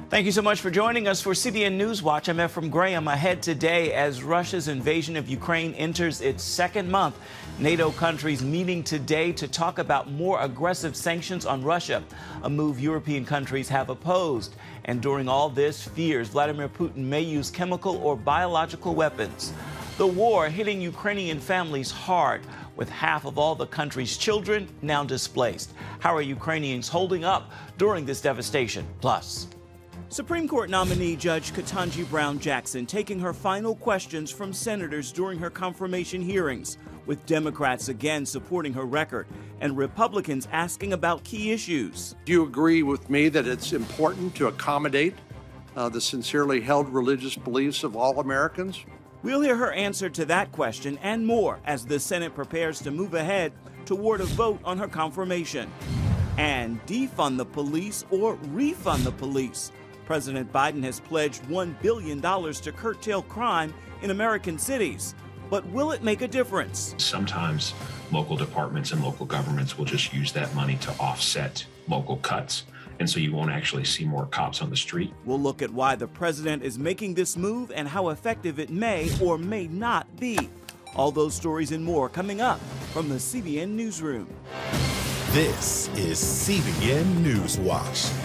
Thank you so much for joining us for CBN Newswatch. I'm Ephraim Graham. Ahead today, as Russia's invasion of Ukraine enters its second month, NATO countries meeting today to talk about more aggressive sanctions on Russia, a move European countries have opposed. And during all this, fears Vladimir Putin may use chemical or biological weapons. The war hitting Ukrainian families hard, with half of all the country's children now displaced. How are Ukrainians holding up during this devastation? Plus, Supreme Court nominee Judge Katanji Brown-Jackson taking her final questions from senators during her confirmation hearings, with Democrats again supporting her record and Republicans asking about key issues. Do you agree with me that it's important to accommodate the sincerely held religious beliefs of all Americans? We'll hear her answer to that question and more as the Senate prepares to move ahead toward a vote on her confirmation. And defund the police or refund the police. President Biden has pledged $1 billion to curtail crime in American cities. But will it make a difference? Sometimes local departments and local governments will just use that money to offset local cuts. And so you won't actually see more cops on the street. We'll look at why the president is making this move and how effective it may or may not be. All those stories and more coming up from the CBN Newsroom. This is CBN Newswatch.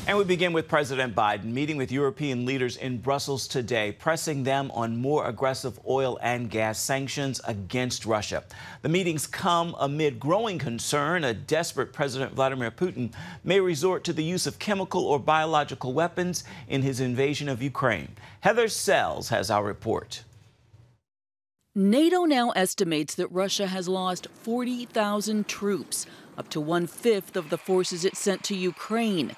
And we begin with President Biden meeting with European leaders in Brussels today, pressing them on more aggressive oil and gas sanctions against Russia. The meetings come amid growing concern a desperate President Vladimir Putin may resort to the use of chemical or biological weapons in his invasion of Ukraine. Heather Sells has our report. NATO now estimates that Russia has lost 40,000 troops, up to 1/5 of the forces it sent to Ukraine.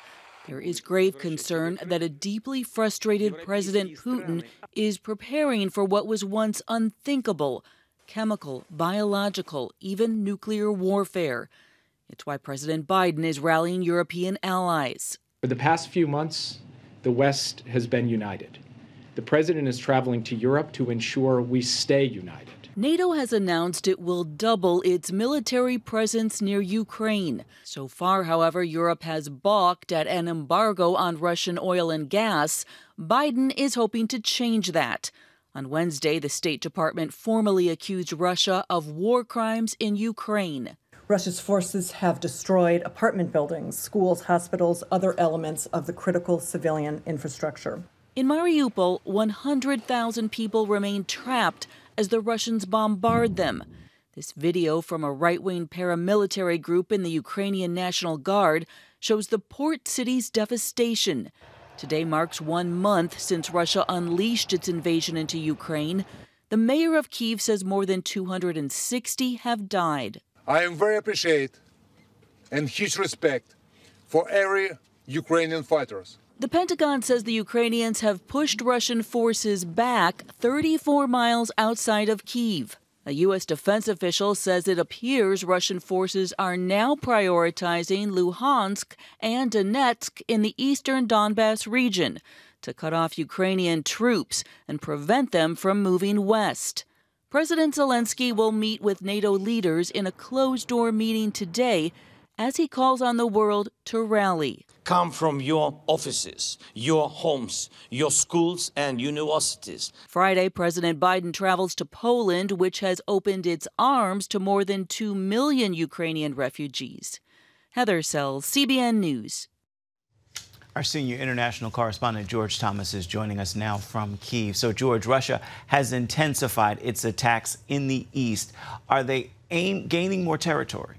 There is grave concern that a deeply frustrated President Putin is preparing for what was once unthinkable: chemical, biological, even nuclear warfare. It's why President Biden is rallying European allies. For the past few months, the West has been united. The president is traveling to Europe to ensure we stay united. NATO has announced it will double its military presence near Ukraine. So far, however, Europe has balked at an embargo on Russian oil and gas. Biden is hoping to change that. On Wednesday, the State Department formally accused Russia of war crimes in Ukraine. Russia's forces have destroyed apartment buildings, schools, hospitals, other elements of the critical civilian infrastructure. In Mariupol, 100,000 people remain trapped as the Russians bombard them. This video from a right-wing paramilitary group in the Ukrainian National Guard shows the port city's devastation. Today marks 1 month since Russia unleashed its invasion into Ukraine. The mayor of Kyiv says more than 260 have died. I am very appreciative and huge respect for every Ukrainian fighters. The Pentagon says the Ukrainians have pushed Russian forces back 34 miles outside of Kyiv. A U.S. defense official says it appears Russian forces are now prioritizing Luhansk and Donetsk in the eastern Donbass region to cut off Ukrainian troops and prevent them from moving west. President Zelensky will meet with NATO leaders in a closed-door meeting today as he calls on the world to rally. Come from your offices, your homes, your schools and universities. Friday, President Biden travels to Poland, which has opened its arms to more than 2 million Ukrainian refugees. Heather Sells, CBN News. Our senior international correspondent George Thomas is joining us now from Kyiv. So, George, Russia has intensified its attacks in the east. Are they gaining more territory?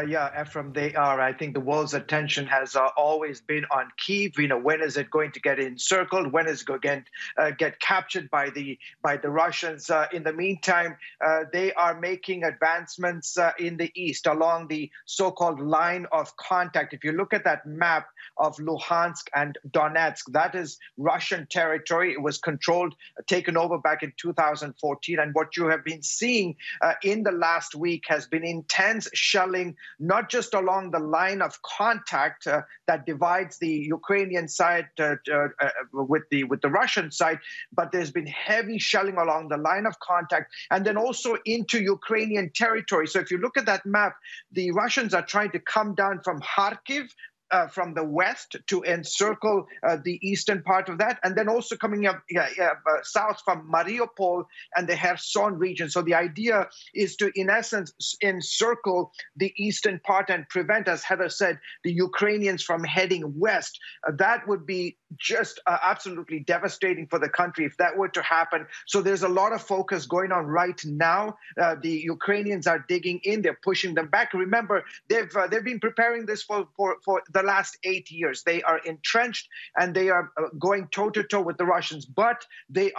Yeah, Ephraim, they are. I think the world's attention has always been on Kyiv. You know, when is it going to get encircled? When is it going to get captured by the Russians? In the meantime, they are making advancements in the east along the so-called line of contact. If you look at that map of Luhansk and Donetsk, that is Russian territory. It was controlled, taken over back in 2014. And what you have been seeing in the last week has been intense shelling, not just along the line of contact that divides the Ukrainian side with the Russian side, but there's been heavy shelling along the line of contact and then also into Ukrainian territory. So if you look at that map, the Russians are trying to come down from Kharkiv from the west to encircle the eastern part of that, and then also coming up south from Mariupol and the Kherson region. So the idea is to, in essence, encircle the eastern part and prevent, as Heather said, the Ukrainians from heading west. That would be just absolutely devastating for the country if that were to happen. So there's a lot of focus going on right now. The Ukrainians are digging in. They're pushing them back. Remember, they've been preparing this for the last 8 years. They are entrenched and they are going toe-to-toe with the Russians. But they're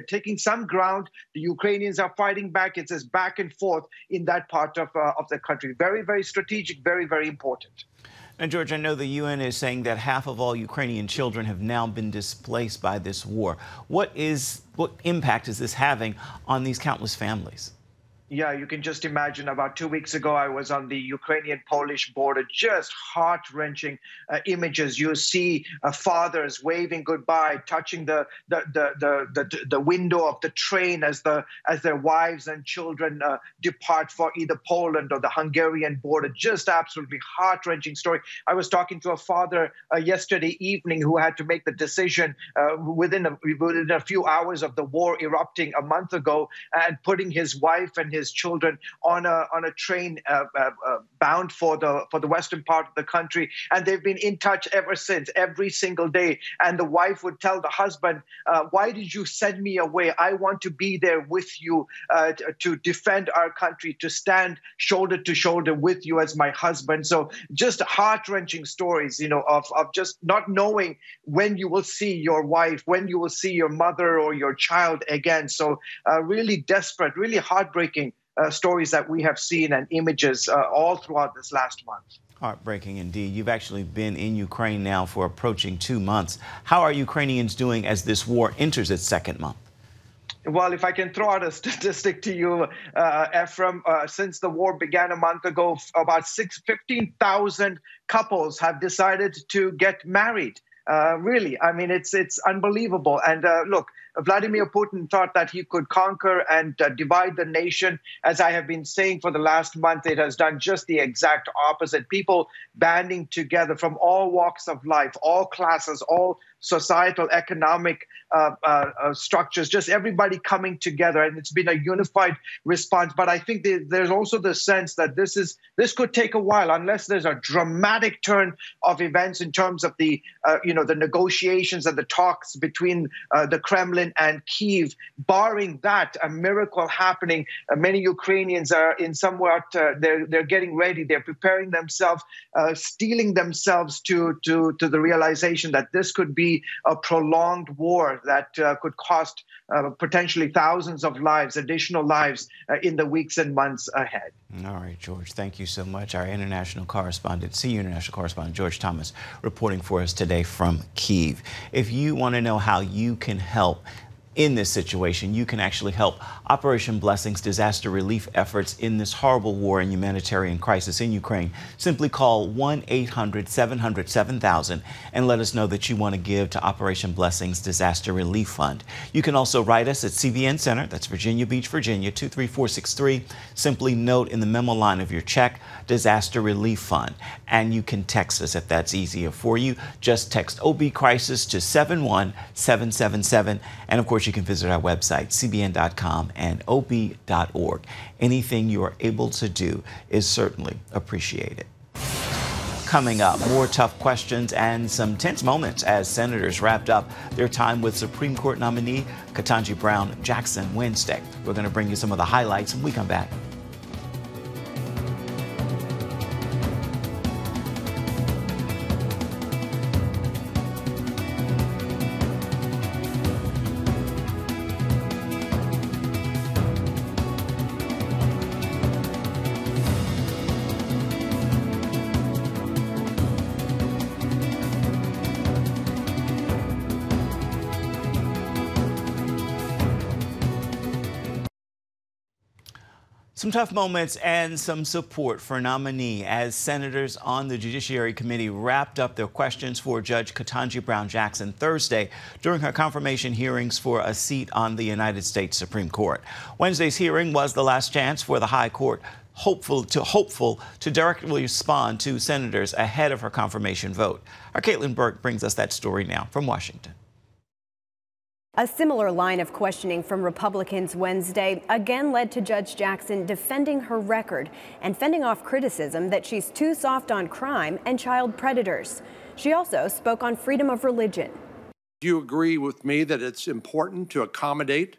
taking some ground. The Ukrainians are fighting back. It's this back and forth in that part of the country. Very, very strategic, very, very important. And George, I know the UN is saying that half of all Ukrainian children have now been displaced by this war. What impact is this having on these countless families? Yeah, you can just imagine. About 2 weeks ago, I was on the Ukrainian-Polish border. Just heart-wrenching images. You see fathers waving goodbye, touching the window of the train as their wives and children depart for either Poland or the Hungarian border. Just absolutely heart-wrenching story. I was talking to a father yesterday evening who had to make the decision within a few hours of the war erupting a month ago, and putting his wife and his children on a train bound for the western part of the country, and they've been in touch ever since, every single day. And the wife would tell the husband, "Why did you send me away? I want to be there with you to defend our country, to stand shoulder to shoulder with you as my husband." So just heart-wrenching stories, of just not knowing when you will see your wife, when you will see your mother or your child again. So really desperate, really heartbreaking stories that we have seen, and images all throughout this last month. Heartbreaking indeed. You've actually been in Ukraine now for approaching 2 months. How are Ukrainians doing as this war enters its second month? Well, if I can throw out a statistic to you, Ephraim, since the war began a month ago, about 15,000 couples have decided to get married. Really, I mean, it's unbelievable. And look, Vladimir Putin thought that he could conquer and divide the nation. As I have been saying for the last month, it has done just the exact opposite. People banding together from all walks of life, all classes, all societal, economic structures, just everybody coming together. And it's been a unified response. But I think there's also the sense that this could take a while, unless there's a dramatic turn of events in terms of the negotiations and the talks between the Kremlin and Kyiv. Barring that, a miracle happening. Many Ukrainians are in somewhat, they're getting ready. They're preparing themselves, steeling themselves to the realization that this could be a prolonged war that could cost potentially thousands of lives, additional lives, in the weeks and months ahead. All right, George, thank you so much. Our international correspondent, CBN international correspondent George Thomas, reporting for us today from Kyiv. If you want to know how you can help in this situation, you can actually help Operation Blessing's disaster relief efforts in this horrible war and humanitarian crisis in Ukraine. Simply call 1-800-700-7000 and let us know that you want to give to Operation Blessing's Disaster Relief Fund. You can also write us at CBN Center, that's Virginia Beach, Virginia, 23463. Simply note in the memo line of your check, Disaster Relief Fund. And you can text us if that's easier for you. Just text OB Crisis to 71777. And of course, you can visit our website, cbn.com and ob.org. Anything you are able to do is certainly appreciated. Coming up, more tough questions and some tense moments as senators wrapped up their time with Supreme Court nominee Katanji Brown Jackson Wednesday. We're going to bring you some of the highlights when we come back. Some tough moments and some support for nominee as senators on the Judiciary Committee wrapped up their questions for Judge Katanji Brown Jackson Thursday during her confirmation hearings for a seat on the United States Supreme Court. Wednesday's hearing was the last chance for the High Court hopeful to directly respond to senators ahead of her confirmation vote. Our Caitlin Burke brings us that story now from Washington. A similar line of questioning from Republicans Wednesday again led to Judge Jackson defending her record and fending off criticism that she's too soft on crime and child predators. She also spoke on freedom of religion. Do you agree with me that it's important to accommodate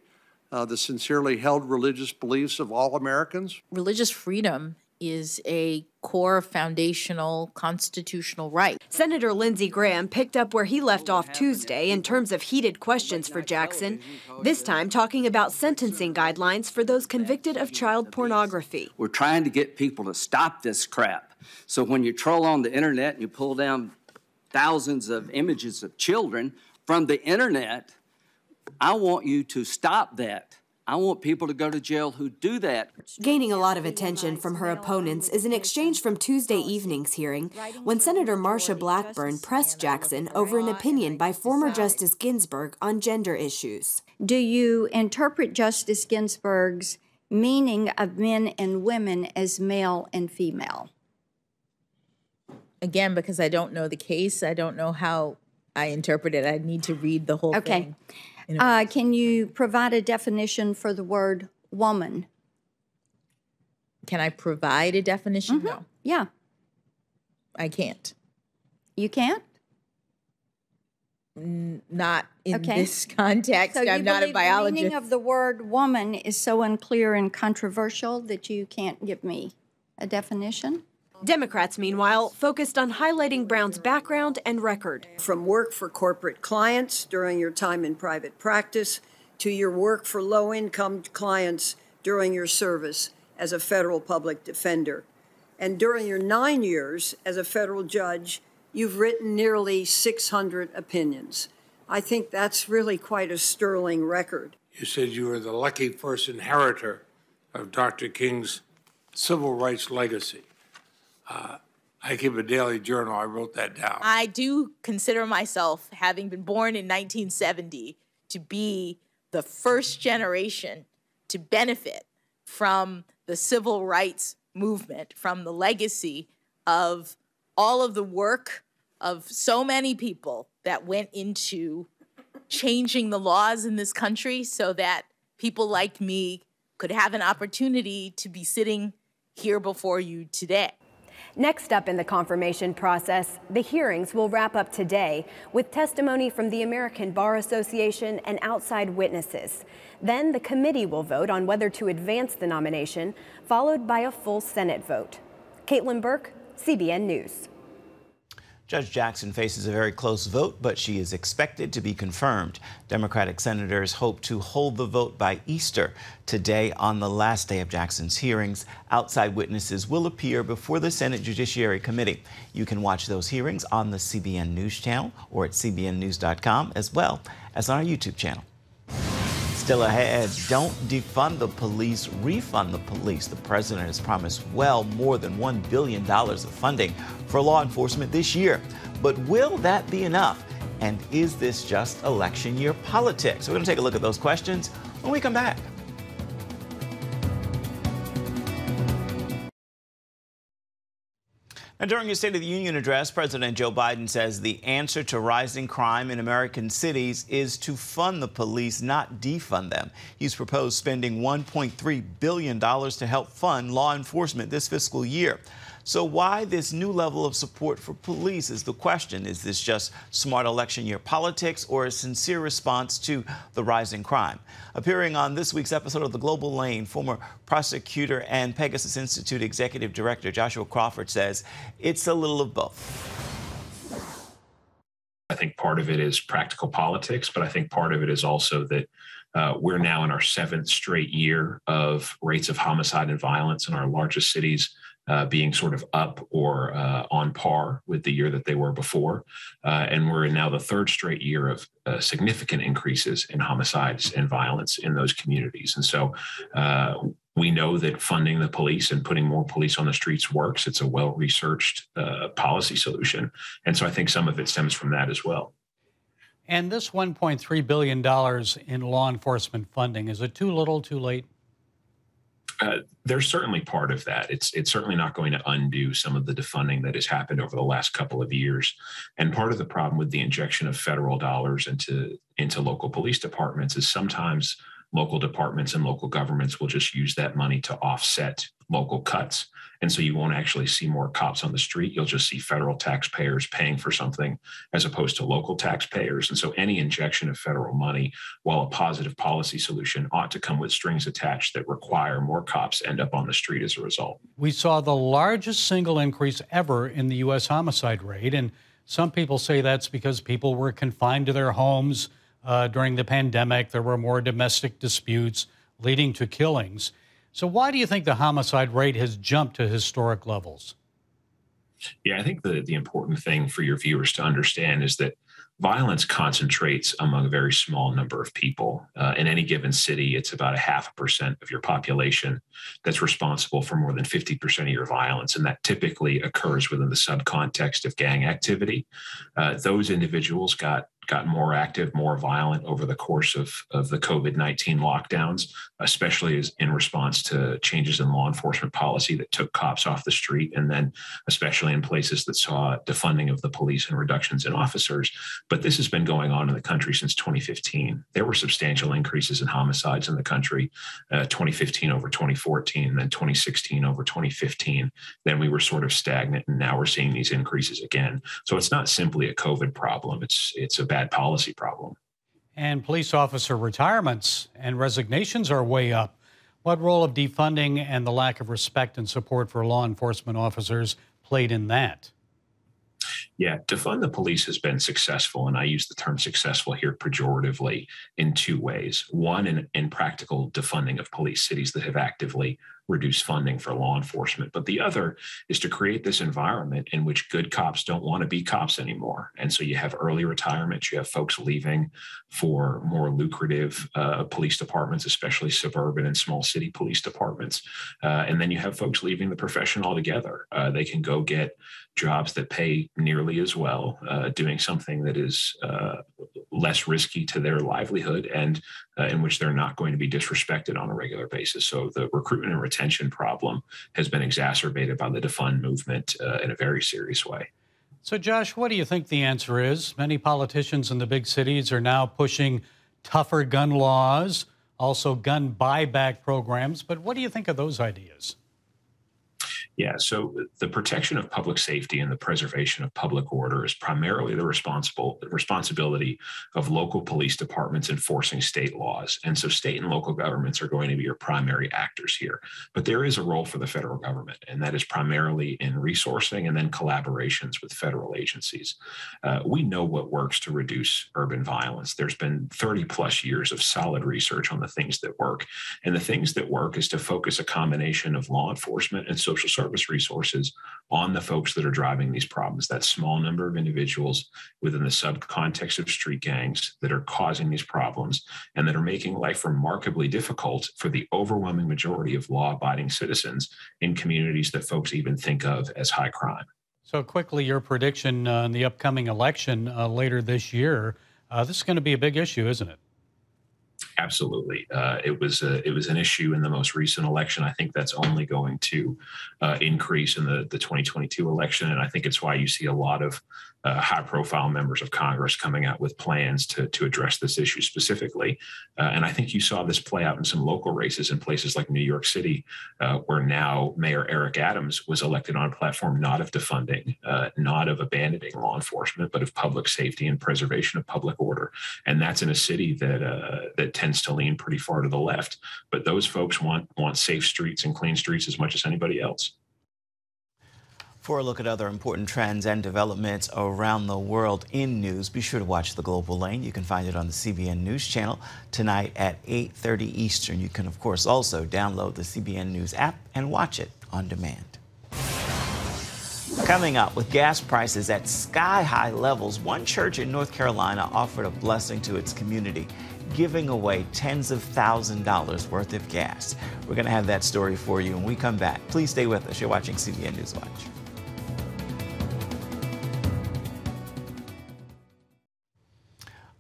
the sincerely held religious beliefs of all Americans? Religious freedom is a core foundational constitutional right. Senator Lindsey Graham picked up where he left off Tuesday in terms of heated questions for Jackson, this time talking about sentencing guidelines for those convicted of child pornography. We're trying to get people to stop this crap. So when you troll on the internet and you pull down thousands of images of children from the internet, I want you to stop that. I want people to go to jail who do that. Gaining a lot of attention from her opponents is an exchange from Tuesday evening's hearing when Senator Marsha Blackburn pressed Jackson over an opinion by former Justice Ginsburg on gender issues. Do you interpret Justice Ginsburg's meaning of men and women as male and female? Again, because I don't know the case, I don't know how I interpret it. I need to read the whole thing. Can you provide a definition for the word woman? Can I provide a definition? No. Yeah. I can't. You can't? Not in this context. So I'm not a biologist. The meaning of the word woman is so unclear and controversial that you can't give me a definition? Democrats, meanwhile, focused on highlighting Brown's background and record. From work for corporate clients during your time in private practice to your work for low-income clients during your service as a federal public defender. And during your 9 years as a federal judge, you've written nearly 600 opinions. I think that's really quite a sterling record. You said you were the lucky first inheritor of Dr. King's civil rights legacy. I keep a daily journal. I wrote that down. I do consider myself, having been born in 1970, to be the first generation to benefit from the civil rights movement, from the legacy of all of the work of so many people that went into changing the laws in this country so that people like me could have an opportunity to be sitting here before you today. Next up in the confirmation process, the hearings will wrap up today with testimony from the American Bar Association and outside witnesses. Then the committee will vote on whether to advance the nomination, followed by a full Senate vote. Caitlin Burke, CBN News. Judge Jackson faces a very close vote, but she is expected to be confirmed. Democratic senators hope to hold the vote by Easter. Today, on the last day of Jackson's hearings, outside witnesses will appear before the Senate Judiciary Committee. You can watch those hearings on the CBN News Channel or at cbnnews.com, as well as on our YouTube channel. Still ahead, don't defund the police, refund the police. The president has promised well more than $1 billion of funding for law enforcement this year. But will that be enough? And is this just election year politics? We're going to take a look at those questions when we come back. Now, during his State of the Union address, President Joe Biden says the answer to rising crime in American cities is to fund the police, not defund them. He's proposed spending $1.3 billion to help fund law enforcement this fiscal year. So why this new level of support for police is the question. Is this just smart election year politics or a sincere response to the rising crime? Appearing on this week's episode of The Global Lane, former prosecutor and Pegasus Institute Executive Director Joshua Crawford says it's a little of both. I think part of it is practical politics, but I think part of it is also that we're now in our 7th straight year of rates of homicide and violence in our largest cities being sort of up or on par with the year that they were before. And we're in now the 3rd straight year of significant increases in homicides and violence in those communities. And so we know that funding the police and putting more police on the streets works. It's a well-researched policy solution. And so I think some of it stems from that as well. And this $1.3 billion in law enforcement funding, is it too little, too late? There's certainly part of that. It's certainly not going to undo some of the defunding that has happened over the last couple of years. And part of the problem with the injection of federal dollars into local police departments is sometimes local departments and local governments will just use that money to offset local cuts. And so you won't actually see more cops on the street. You'll just see federal taxpayers paying for something as opposed to local taxpayers. And so any injection of federal money, while a positive policy solution, ought to come with strings attached that require more cops end up on the street as a result. We saw the largest single increase ever in the U.S. homicide rate. And some people say that's because people were confined to their homes during the pandemic. There were more domestic disputes leading to killings. So why do you think the homicide rate has jumped to historic levels? Yeah, I think the important thing for your viewers to understand is that violence concentrates among a very small number of people. In any given city, it's about 0.5% of your population that's responsible for more than 50% of your violence. And that typically occurs within the subcontext of gang activity. Those individuals got more active, more violent over the course of the COVID-19 lockdowns, especially as in response to changes in law enforcement policy that took cops off the street, and then especially in places that saw defunding of the police and reductions in officers. But this has been going on in the country since 2015. There were substantial increases in homicides in the country, 2015 over 2014, then 2016 over 2015. Then we were sort of stagnant, and now we're seeing these increases again. So it's not simply a COVID problem. It's a bad policy problem. And police officer retirements and resignations are way up. What role have defunding and the lack of respect and support for law enforcement officers played in that? Yeah, defund the police has been successful, and I use the term successful here pejoratively in two ways. One, in practical defunding of police, cities that have actively reduced funding for law enforcement. But the other is to create this environment in which good cops don't want to be cops anymore. And so you have early retirement, you have folks leaving for more lucrative police departments, especially suburban and small city police departments. And then you have folks leaving the profession altogether. They can go get jobs that pay nearly as well, doing something that is less risky to their livelihood and in which they're not going to be disrespected on a regular basis. So the recruitment and retention problem has been exacerbated by the defund movement in a very serious way. So, Josh, what do you think the answer is? Many politicians in the big cities are now pushing tougher gun laws, also gun buyback programs. But what do you think of those ideas? Yeah, so the protection of public safety and the preservation of public order is primarily the responsibility of local police departments enforcing state laws. And so state and local governments are going to be your primary actors here. But there is a role for the federal government, and that is primarily in resourcing and then collaborations with federal agencies. We know what works to reduce urban violence. There's been 30 plus years of solid research on the things that work. And the things that work is to focus a combination of law enforcement and social service resources on the folks that are driving these problems, that small number of individuals within the subcontext of street gangs that are causing these problems and that are making life remarkably difficult for the overwhelming majority of law-abiding citizens in communities that folks even think of as high crime. So quickly, your prediction in the upcoming election later this year, this is going to be a big issue, isn't it? Absolutely. It was an issue in the most recent election. I think that's only going to increase in the 2022 election. And I think it's why you see a lot of high-profile members of Congress coming out with plans to address this issue specifically. And I think you saw this play out in some local races in places like New York City, where now Mayor Eric Adams was elected on a platform not of defunding, not of abandoning law enforcement, but of public safety and preservation of public order. And that's in a city that tends to lean pretty far to the left. But those folks want safe streets and clean streets as much as anybody else. For a look at other important trends and developments around the world in news, be sure to watch The Global Lane. You can find it on the CBN News Channel tonight at 8:30 Eastern. You can, of course, also download the CBN News app and watch it on demand. Coming up, with gas prices at sky-high levels, one church in North Carolina offered a blessing to its community, giving away tens of thousands of dollars worth of gas. We're going to have that story for you when we come back. Please stay with us. You're watching CBN NewsWatch.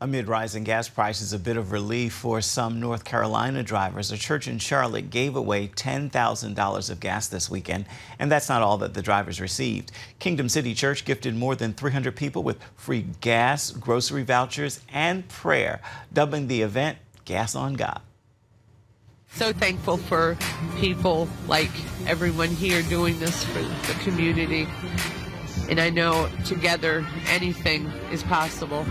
Amid rising gas prices, a bit of relief for some North Carolina drivers. A church in Charlotte gave away $10,000 of gas this weekend, and that's not all that the drivers received. Kingdom City Church gifted more than 300 people with free gas, grocery vouchers, and prayer, dubbing the event Gas on God. So thankful for people like everyone here doing this for the community. And I know together anything is possible.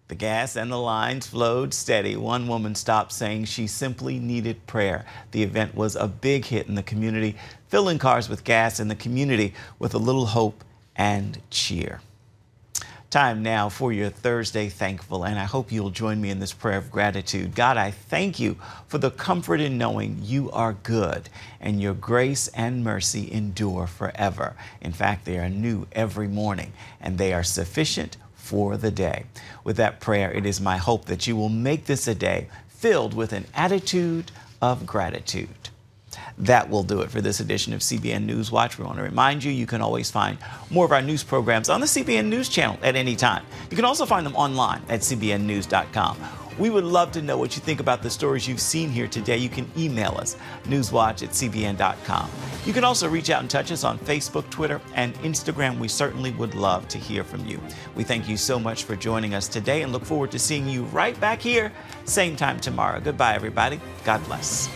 The gas and the lines flowed steady. One woman stopped saying she simply needed prayer. The event was a big hit in the community, filling cars with gas in the community with a little hope and cheer. Time now for your Thursday Thankful, and I hope you'll join me in this prayer of gratitude. God, I thank you for the comfort in knowing you are good and your grace and mercy endure forever. In fact, they are new every morning, and they are sufficient for the day. With that prayer, it is my hope that you will make this a day filled with an attitude of gratitude. That will do it for this edition of CBN News Watch. We want to remind you, you can always find more of our news programs on the CBN News Channel at any time. You can also find them online at cbnnews.com. We would love to know what you think about the stories you've seen here today. You can email us, newswatch@cbn.com. You can also reach out and touch us on Facebook, Twitter, and Instagram. We certainly would love to hear from you. We thank you so much for joining us today and look forward to seeing you right back here, same time tomorrow. Goodbye, everybody. God bless.